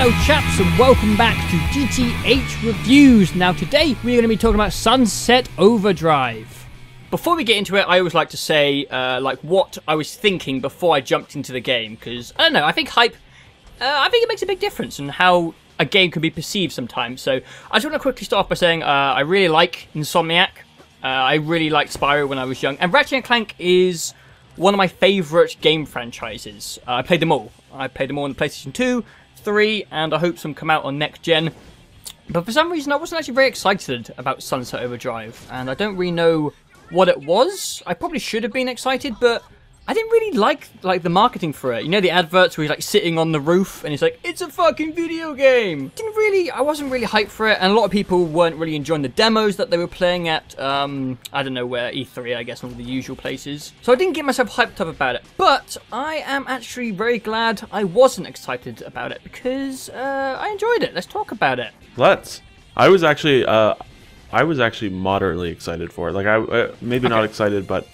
Hello chaps and welcome back to DTH Reviews. Now today we're going to be talking about Sunset Overdrive. Before we get into it, I always like to say like what I was thinking before I jumped into the game, because I don't know, I think hype, I think it makes a big difference in how a game can be perceived sometimes. So I just want to quickly start off by saying I really like Insomniac. I really liked Spyro when I was young, and Ratchet & Clank is one of my favourite game franchises. I played them all. I played them all on the PlayStation 2, 3, and I hope some come out on next gen. But for some reason I wasn't actually very excited about Sunset Overdrive, and I don't really know what it was. I probably should have been excited, but I didn't really like the marketing for it. You know, the adverts where he's like sitting on the roof and he's like, it's a fucking video game. I wasn't really hyped for it, and a lot of people weren't really enjoying the demos that they were playing at, I don't know where, E3 I guess, one of the usual places. So I didn't get myself hyped up about it, but I am actually very glad I wasn't excited about it, because I enjoyed it. Let's talk about it. I was actually moderately excited for it. Like maybe not excited, but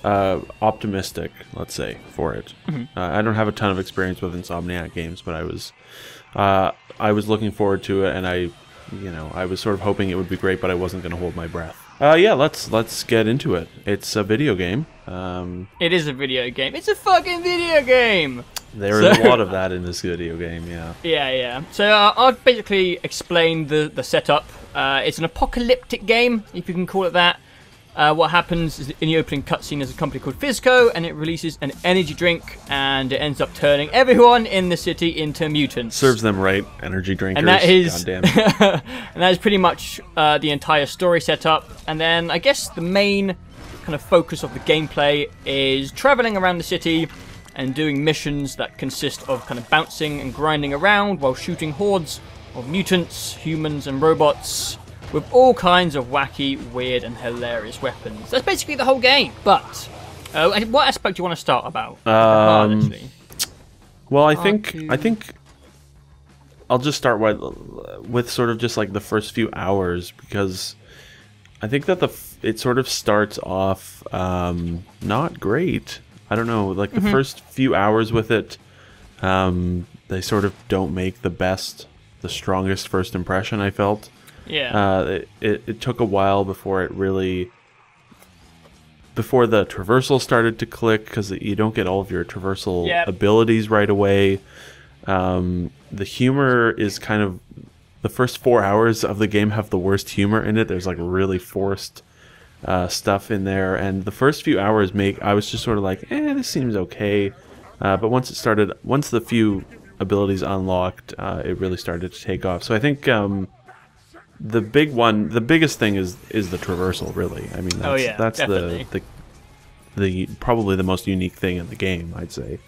optimistic, let's say, for it. I don't have a ton of experience with Insomniac games, but I was looking forward to it, and I was sort of hoping it would be great, but I wasn't going to hold my breath. Yeah, let's get into it. It's a video game. It is a video game. It's a fucking video game. There is a lot of that in this video game, yeah. Yeah. So I'll basically explain the setup. It's an apocalyptic game, if you can call it that. What happens is in the opening cutscene there's a company called Fizco, and it releases an energy drink, and it ends up turning everyone in the city into mutants. Serves them right, energy drinkers. And that is, goddamn it. And that is pretty much the entire story setup. And then I guess the main kind of focus of the gameplay is traveling around the city and doing missions that consist of kind of bouncing and grinding around while shooting hordes of mutants, humans, and robots, with all kinds of wacky, weird, and hilarious weapons. That's basically the whole game. But what aspect do you want to start about? Well, I think I'll just start with sort of just like the first few hours, because I think that it sort of starts off not great. I don't know, like the first few hours with it, they sort of don't make the strongest first impression, I felt. Yeah. It took a while before the traversal started to click, because you don't get all of your traversal abilities right away. The humor is kind of, the first 4 hours of the game have the worst humor in it. There's like really forced stuff in there, and the first few hours I was just sort of like, this seems okay. But once the few abilities unlocked, it really started to take off. So I think the biggest thing is the traversal, really. I mean, that's the probably the most unique thing in the game, I'd say.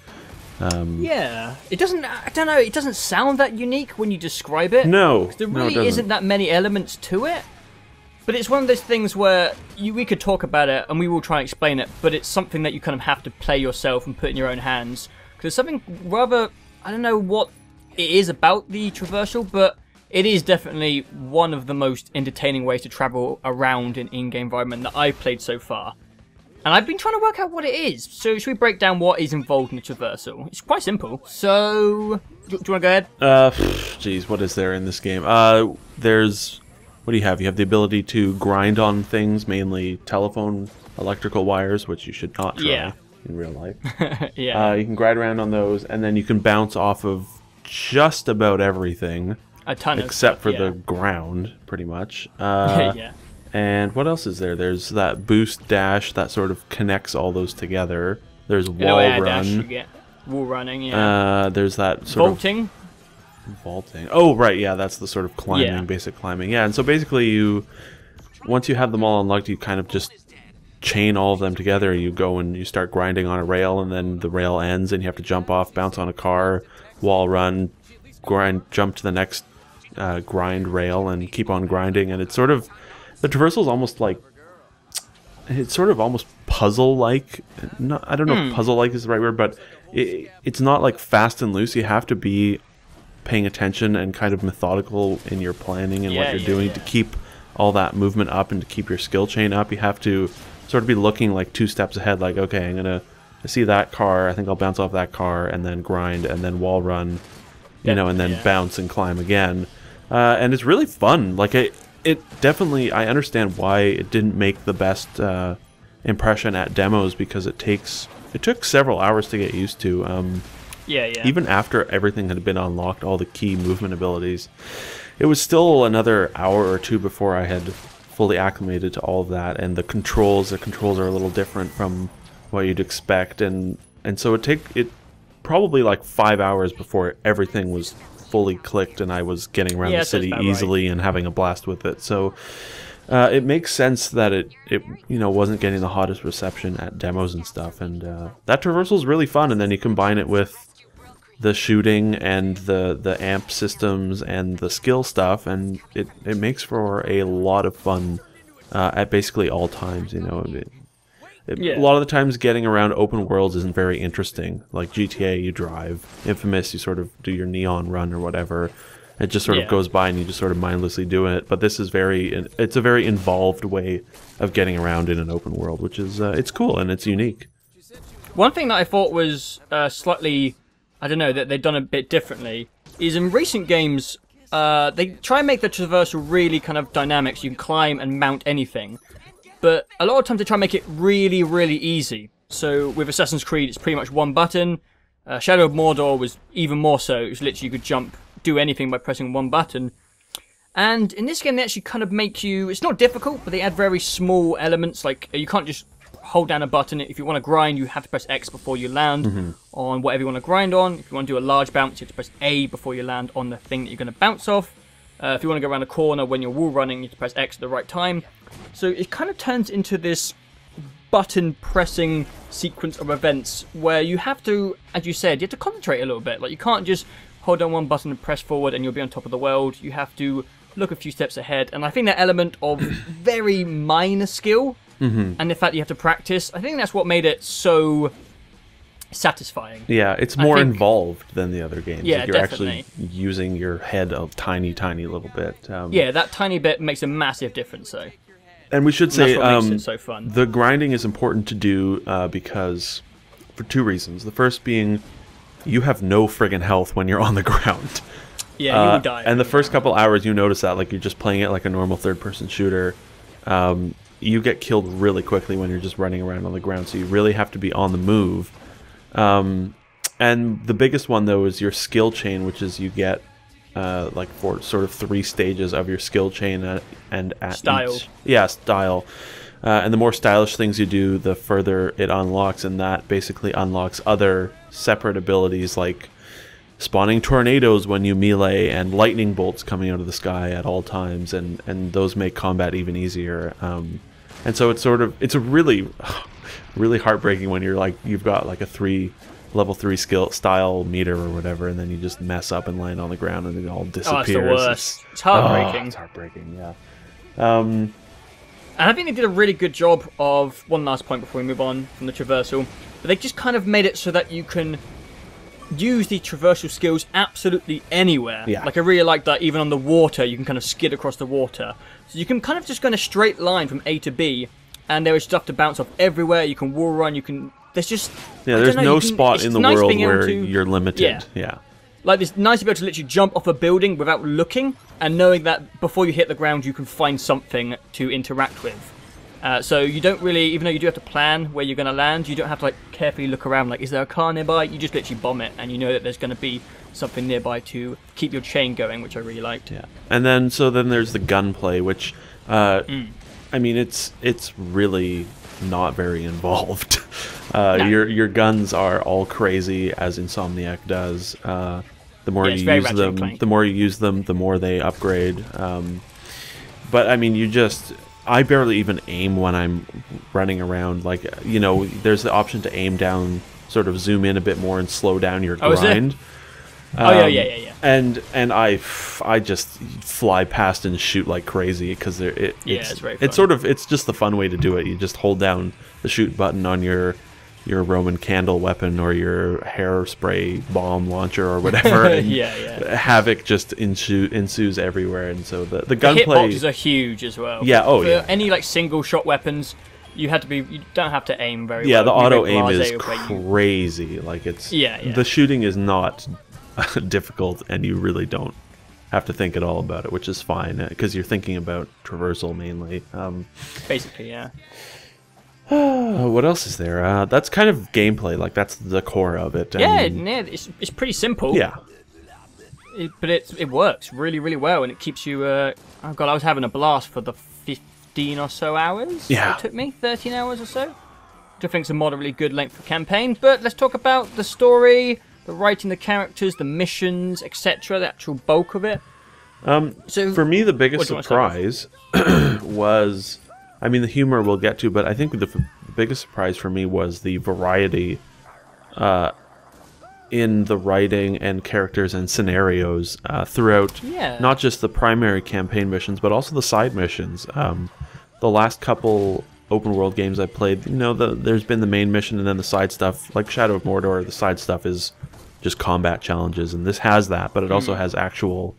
Yeah, it doesn't. I don't know. It doesn't sound that unique when you describe it. No, there really isn't that many elements to it. But it's one of those things where we could talk about it and we will try and explain it, but it's something that you kind of have to play yourself and put in your own hands. Because it's something rather, I don't know what it is about the traversal, but it is definitely one of the most entertaining ways to travel around an in-game environment that I've played so far. And I've been trying to work out what it is. So should we break down what is involved in the traversal? It's quite simple. So, do you want to go ahead? Geez, what is there in this game? What do you have? You have the ability to grind on things, mainly telephone electrical wires, which you should not try in real life. Yeah. You can grind around on those, and then you can bounce off of just about everything. A ton of except stuff, for the ground, pretty much. Yeah. And what else is there? There's that boost dash that sort of connects all those together. There's wall run. Dash you get. Wall running, yeah. There's that sort of vaulting. Oh, right, yeah, that's the sort of climbing, basic climbing. Yeah, and so basically once you have them all unlocked, you kind of just chain all of them together. You go and you start grinding on a rail, and then the rail ends, and you have to jump off, bounce on a car, wall run, jump to the next grind rail, and keep on grinding. And it's sort of, the traversal is almost like, it's sort of almost puzzle-like. I don't know if puzzle-like is the right word, but it's not like fast and loose. You have to be paying attention and kind of methodical in your planning and what you're doing to keep all that movement up and to keep your skill chain up. You have to sort of be looking like 2 steps ahead, like, okay, I see that car, I think I'll bounce off that car, and then grind, and then wall run, you know, and then bounce and climb again. And it's really fun. Like it definitely, I understand why it didn't make the best impression at demos, because it took several hours to get used to. Even after everything had been unlocked, all the key movement abilities, it was still another hour or two before I had fully acclimated to all of that. And the controls are a little different from what you'd expect, and so it probably like 5 hours before everything was fully clicked and I was getting around the city easily and having a blast with it. So it makes sense that it you know, wasn't getting the hottest reception at demos and stuff. And that traversal is really fun, and then you combine it with the shooting and the amp systems and the skill stuff, and it makes for a lot of fun at basically all times. You know, a lot of the times getting around open worlds isn't very interesting. Like GTA, you drive. Infamous, you sort of do your neon run or whatever. It just sort of goes by and you just sort of mindlessly do it. But this is it's a very involved way of getting around in an open world, which is it's cool and it's unique. One thing that I thought was slightly, I don't know, that they've done a bit differently is in recent games, they try and make the traversal really kind of dynamic, so you can climb and mount anything. But a lot of times they try and make it really, really easy. So with Assassin's Creed, it's pretty much one button. Shadow of Mordor was even more so. It was literally you could jump, do anything by pressing one button. And in this game, they actually kind of make you... It's not difficult, but they add very small elements. Like, you can't just hold down a button. If you want to grind, you have to press X before you land on whatever you want to grind on. If you want to do a large bounce, you have to press A before you land on the thing that you're going to bounce off. If you want to go around a corner when you're wall running, you have to press X at the right time. So it kind of turns into this button pressing sequence of events where you have to, as you said, you have to concentrate a little bit. Like, you can't just hold down one button and press forward and you'll be on top of the world. You have to look a few steps ahead. And I think that element of very minor skill and the fact that you have to practice, I think that's what made it so satisfying. Yeah, it's more involved than the other games. Yeah, like you're actually using your head a tiny, tiny little bit. Yeah, that tiny bit makes a massive difference, though. And we should say that's what makes it so fun. The grinding is important to do because, for two reasons. The first being, you have no friggin' health when you're on the ground. Yeah, you will die. And the first couple hours, you notice that, like, you're just playing it like a normal third-person shooter. You get killed really quickly when you're just running around on the ground, so you really have to be on the move. And the biggest one, though, is your skill chain, which is you get like for sort of 3 stages of your skill chain and at style. Style. And the more stylish things you do, the further it unlocks, and that basically unlocks other separate abilities like spawning tornadoes when you melee and lightning bolts coming out of the sky at all times, and those make combat even easier. And so it's a really heartbreaking when you're like, you've got like a level 3 skill style meter or whatever, and then you just mess up and land on the ground and it all disappears. Oh, it's the worst. It's heartbreaking. It's heartbreaking, yeah. And I think they did a really good job of, one last point before we move on from the traversal, but they just kind of made it so that you can use the traversal skills absolutely anywhere. Yeah. Like, I really like that even on the water, you can kind of skid across the water. So you can kind of just go in a straight line from A to B, and there is stuff to bounce off everywhere. You can wall run, you can... There's just... Yeah, there's no spot in the world where you're limited. Yeah. Like, it's nice to be able to literally jump off a building without looking, and knowing that before you hit the ground, you can find something to interact with. So you don't really, even though you do have to plan where you're going to land, you don't have to like carefully look around like, is there a car nearby? You just literally bomb it, and you know that there's going to be something nearby to keep your chain going, which I really liked. Yeah. And then, so then there's the gunplay, which, I mean, it's really not very involved. No. Your guns are all crazy, as Insomniac does. The more you use them, the more they upgrade. But I mean, I barely even aim when I'm running around. Like, you know, there's the option to aim down, sort of zoom in a bit more and slow down your grind. Yeah. And I just fly past and shoot like crazy because it's very fun. It's just the fun way to do it. You just hold down the shoot button on your Roman candle weapon or your hairspray bomb launcher or whatever. And havoc just ensues everywhere, and so the gunplay. The hitboxes are huge as well. Yeah. For any like single shot weapons, you don't have to aim very well. Yeah, the auto aim is crazy. Like, it's the shooting is not difficult, and you really don't have to think at all about it, which is fine because you're thinking about traversal mainly. Basically, yeah. What else is there? That's kind of gameplay. Like that's the core of it. Yeah, it's pretty simple. Yeah. But it works really, really well, and it keeps you. Oh god, I was having a blast for the 15 or so hours. Yeah. It took me 13 hours or so. Which I think is a moderately good length for campaign. But let's talk about the story, the writing, the characters, the missions, etc. The actual bulk of it. So for me, the biggest surprise was, I mean, the humor we'll get to, but I think the biggest surprise for me was the variety in the writing and characters and scenarios throughout not just the primary campaign missions, but also the side missions. The last couple open world games I played, you know, there's been the main mission and then the side stuff, like Shadow of Mordor, the side stuff is just combat challenges, and this has that, but it also has actual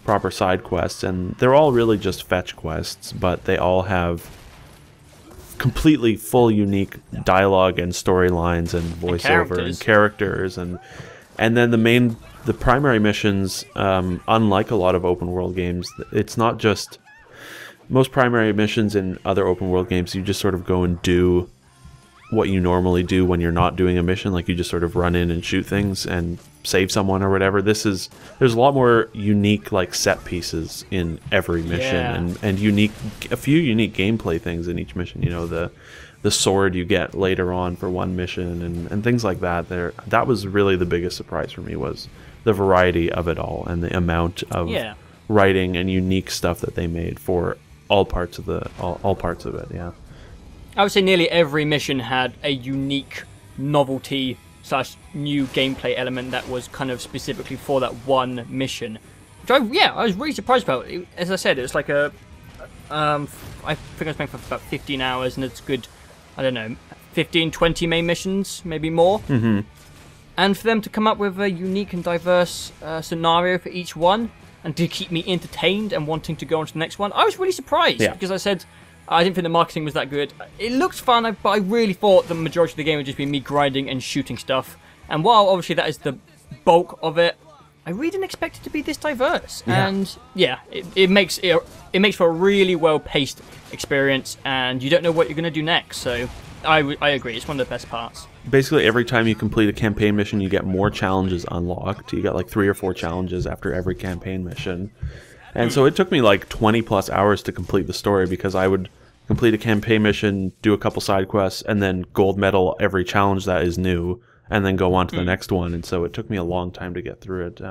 proper side quests, and they're all really just fetch quests, but they all have completely full unique dialogue and storylines and voiceover and characters, and then the primary missions, unlike a lot of open world games, it's not just most primary missions in other open world games, you just sort of go and do what you normally do when you're not doing a mission, like you just sort of run in and shoot things and save someone or whatever. There's a lot more unique like set pieces in every mission, and a few unique gameplay things in each mission. You know, the sword you get later on for one mission and things like that. That was really the biggest surprise for me, was the variety of it all and the amount of writing and unique stuff that they made for all parts of it. Yeah. I would say nearly every mission had a unique novelty / new gameplay element that was kind of specifically for that one mission. Which I was really surprised about. As I said, it was like I think I was playing for about 15 hours, and it's good, I don't know, 15, 20 main missions, maybe more. Mm-hmm. And for them to come up with a unique and diverse scenario for each one, and to keep me entertained and wanting to go on to the next one, I was really surprised, because I said, I didn't think the marketing was that good. It looked fun, but I really thought the majority of the game would just be me grinding and shooting stuff. And while obviously that is the bulk of it, I really didn't expect it to be this diverse. Yeah. And yeah, it makes for a really well-paced experience, and you don't know what you're going to do next. So I agree, it's one of the best parts. Basically, every time you complete a campaign mission, you get more challenges unlocked. You get like 3 or 4 challenges after every campaign mission. And so it took me like 20 plus hours to complete the story, because I would complete a campaign mission, do a couple side quests, and then gold medal every challenge that is new, and then go on to the next one. And so it took me a long time to get through it.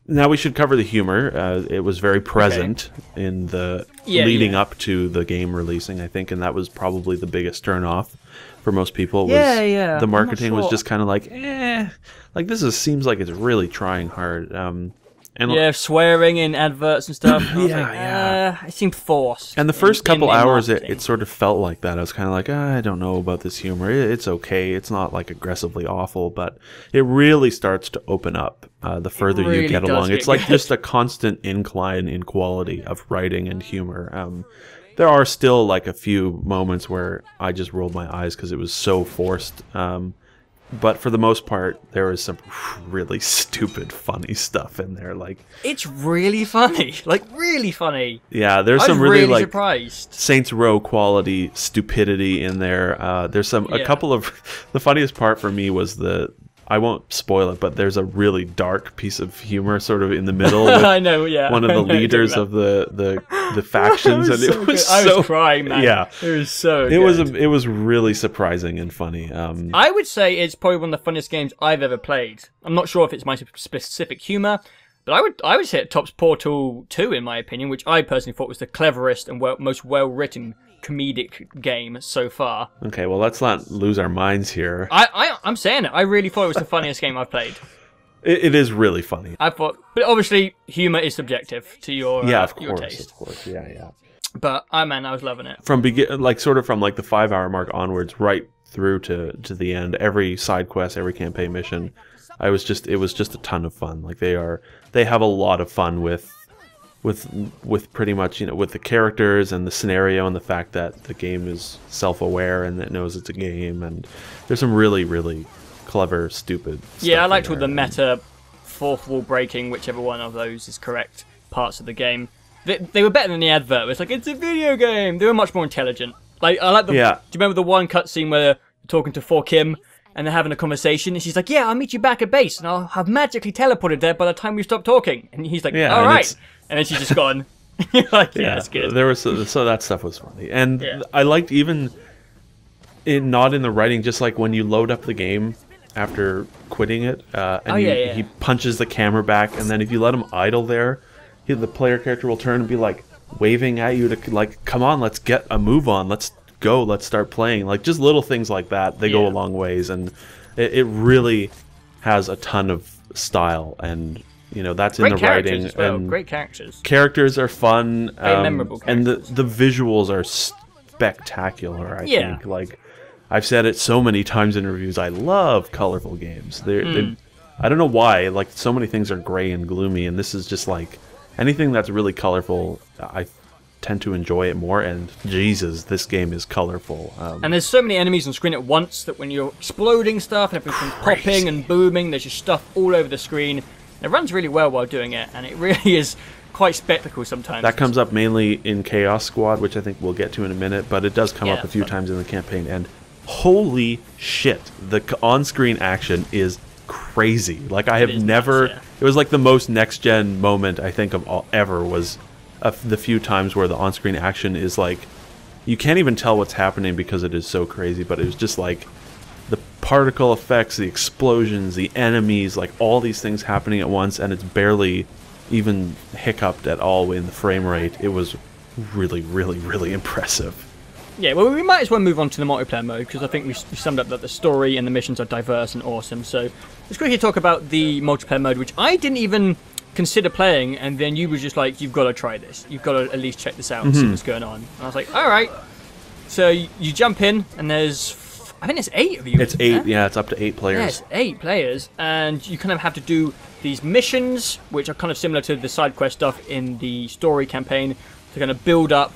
Now we should cover the humor. It was very present in the leading up to the game releasing, I think, and that was probably the biggest turnoff for most people. The marketing was just kind of like, like this seems like it's really trying hard. And swearing in adverts and stuff. It seemed forced. And the first couple hours, it sort of felt like that. I was kind of like, I don't know about this humor. It's okay. It's not like aggressively awful, but it really starts to open up the further you get along. It's like just a constant incline in quality of writing and humor. There are still like a few moments where I just rolled my eyes because it was so forced. But for the most part, there is some really stupid, funny stuff in there. Like, it's really funny, like really funny. Yeah, there's some really like surprised. Saints Row quality stupidity in there. There's a couple of the funniest part for me was I won't spoil it, but there's a really dark piece of humor sort of in the middle. With I know, one of the leaders of the factions, and it was I was crying, man. Yeah, it was so good. It was really surprising and funny. I would say it's probably one of the funniest games I've ever played. I'm not sure if it's my specific humor, but I would say it tops Portal 2 in my opinion, which I personally thought was the cleverest and most well-written comedic game so far. Okay, well, let's not lose our minds here. I'm saying it. I really thought it was the funniest game I've played. It is really funny. I thought, but obviously, humor is subjective to your your taste. Of course, yeah. But man, I was loving it. From from like the 5-hour mark onwards, right through to the end. Every side quest, every campaign mission, it was just a ton of fun. Like they have a lot of fun with pretty much, with the characters and the scenario and the fact that the game is self-aware and it knows it's a game, and there's some really, really clever, stupid stuff I liked all the meta fourth wall breaking, whichever one of those is correct, parts of the game. They were better than the advert. It's like, it's a video game. They were much more intelligent. Like, I like the... Yeah. Do you remember the one cutscene where you're talking to 4Kim and they're having a conversation and she's like, yeah, I'll meet you back at base and I'll have magically teleported there by the time we stop talking. And he's like, all right. And then she's just gone. You're like, yeah, that's good. There was so that stuff was funny. And I liked even... not in the writing, just like when you load up the game after quitting it, and he punches the camera back, and then if you let him idle there, the player character will turn and be like waving at you to like, come on, let's get a move on, let's go, let's start playing. Like just little things like that, they go a long ways, and it really has a ton of style, and you know that's in the writing. As well. And great characters. Characters are fun, very memorable characters. and the visuals are spectacular. I think like. I've said it so many times in reviews, I love colorful games. I don't know why, like, so many things are gray and gloomy, and this is just, like, anything that's really colorful, I tend to enjoy it more, and Jesus, this game is colorful. And there's so many enemies on screen at once that when you're exploding stuff, and everything's popping and booming, there's just stuff all over the screen. It runs really well while doing it, and it really is quite spectacle sometimes. That comes up mainly in Chaos Squad, which I think we'll get to in a minute, but it does come up a few times in the campaign, and holy shit, the on-screen action is crazy. Like I have never nuts, it was like the most next-gen moment I think of ever was the few times where the on-screen action is like you can't even tell what's happening because it is so crazy, but it was just like the particle effects, the explosions, the enemies, like all these things happening at once, and it's barely even hiccuped at all in the frame rate. It was really, really, really impressive. Yeah, well, we might as well move on to the multiplayer mode, because I think we summed up that the story and the missions are diverse and awesome. So let's quickly talk about the multiplayer mode, which I didn't even consider playing, and then you were just like, you've got to try this. You've got to at least check this out and see what's going on. And I was like, all right. So you jump in, and there's, I think there's 8 of you. It's 8, yeah, it's up to 8 players. Yes, 8 players, and you kind of have to do these missions, which are kind of similar to the side quest stuff in the story campaign, to kind of build up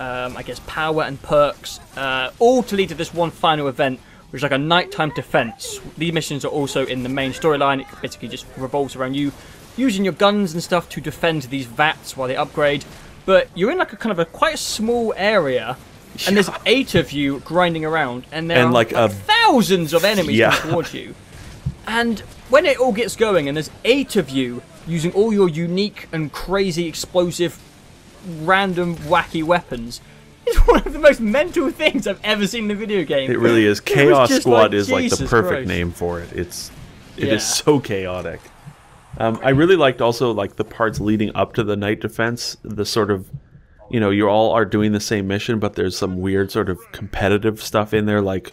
I guess power and perks, all to lead to this one final event, which is like a nighttime defense. These missions are also in the main storyline. It basically just revolves around you using your guns and stuff to defend these vats while they upgrade. But you're in like a kind of a quite a small area, and there's 8 of you grinding around, and there are like thousands of enemies coming towards you. And when it all gets going, and there's 8 of you using all your unique and crazy explosive random wacky weapons, it's one of the most mental things I've ever seen in a video game. It really is. Chaos Squad is like the perfect name for it. It is so chaotic. I really liked also like the parts leading up to the night defense, the sort of, you know, you all are doing the same mission, but there's some weird sort of competitive stuff in there, like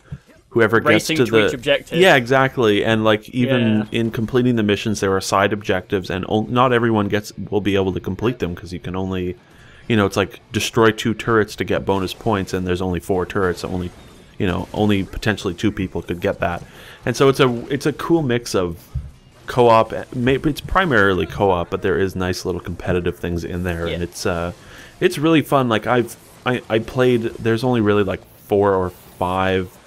whoever gets to the objective. Yeah, exactly. And like even in completing the missions, there are side objectives, and not everyone will be able to complete them, because you can only, you know, it's like destroy 2 turrets to get bonus points, and there's only 4 turrets, so only potentially 2 people could get that. And so it's a cool mix of co-op. It's primarily co-op, but there is nice little competitive things in there, and it's really fun. Like I played. There's only really like 4 or 5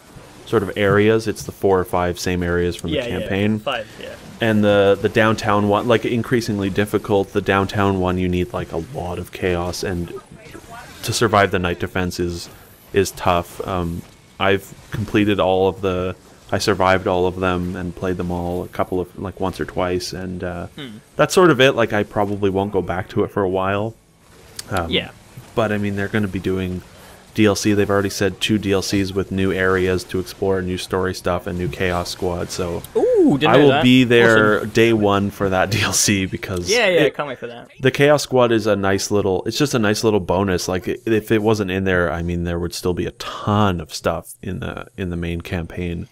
sort of areas. It's the 4 or 5 same areas from the campaign. 5, yeah. And the downtown one, like increasingly difficult. The downtown one, you need like a lot of chaos, and to survive the night defense is tough. I've completed all of the. I survived all of them and played them all a couple of like once or twice, and that's sort of it. Like I probably won't go back to it for a while. But I mean, they're going to be doing DLC. They've already said 2 DLCs with new areas to explore, new story stuff, and new Chaos Squad. So I will be there day 1 for that DLC, because I can't wait for that. The Chaos Squad is a nice little. It's just a nice little bonus. Like if it wasn't in there, I mean, there would still be a ton of stuff in the main campaign.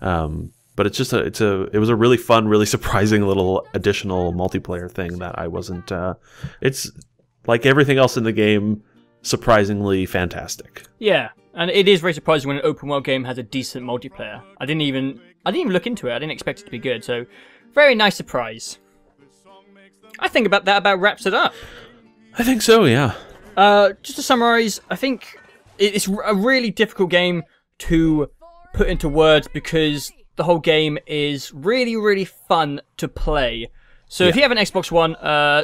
But it's just it was a really fun, really surprising little additional multiplayer thing that I wasn't. It's like everything else in the game, surprisingly fantastic. Yeah, and it is very surprising when an open world game has a decent multiplayer. I didn't even look into it. I didn't expect it to be good. So, very nice surprise. I think that about wraps it up. I think so. Yeah. Just to summarize, I think it's a really difficult game to put into words, because the whole game is really, really fun to play. So if you have an Xbox One,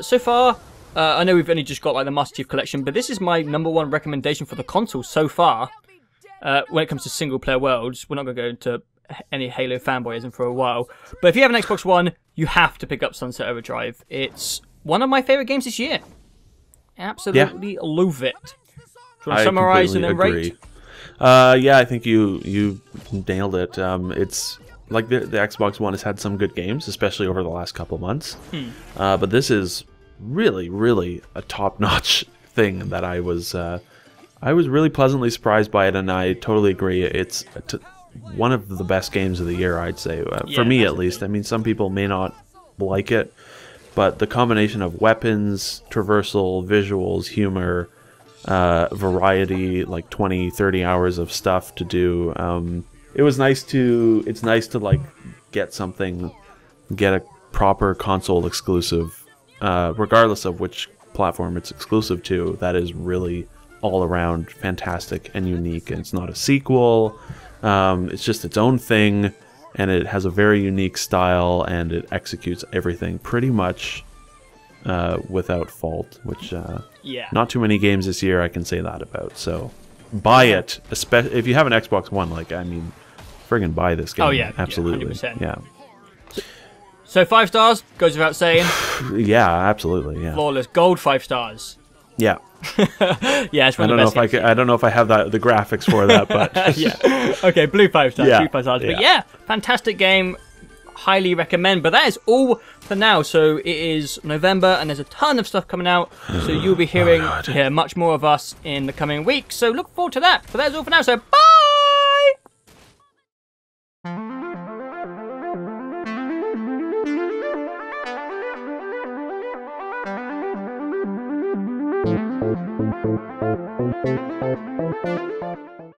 so far, I know we've only just got like the Master Chief Collection, but this is my #1 recommendation for the console so far. When it comes to single-player worlds, we're not going to go into any Halo fanboyism for a while. But if you have an Xbox One, you have to pick up Sunset Overdrive. It's one of my favorite games this year. Absolutely love it. Do you want to summarize and then rate? Yeah, I think you nailed it. It's like the Xbox One has had some good games, especially over the last couple of months. But this is really a top-notch thing that I was really pleasantly surprised by it, and I totally agree. It's one of the best games of the year, I'd say, for me at least. I mean, some people may not like it, but the combination of weapons, traversal, visuals, humor, variety, like 20-30 hours of stuff to do. It's nice to like get a proper console exclusive, regardless of which platform it's exclusive to. That is really all around fantastic and unique. And it's not a sequel. It's just its own thing, and it has a very unique style, and it executes everything pretty much without fault, which not too many games this year I can say that about. So buy it, especially if you have an Xbox One. Like, I mean, friggin' buy this game. Oh yeah, absolutely. 100%. Yeah. So 5 stars goes without saying. Yeah, absolutely. Yeah. Flawless. Gold 5 stars. Yeah. Yeah, it's one of the best. I don't know if I have the graphics for that, but yeah. Okay, blue 5 stars. Yeah. Blue 5 stars. But yeah, fantastic game. Highly recommend. But that is all for now. So it is November, and there's a ton of stuff coming out. So you'll be hearing much more of us in the coming weeks. So look forward to that. But that's all for now. So bye.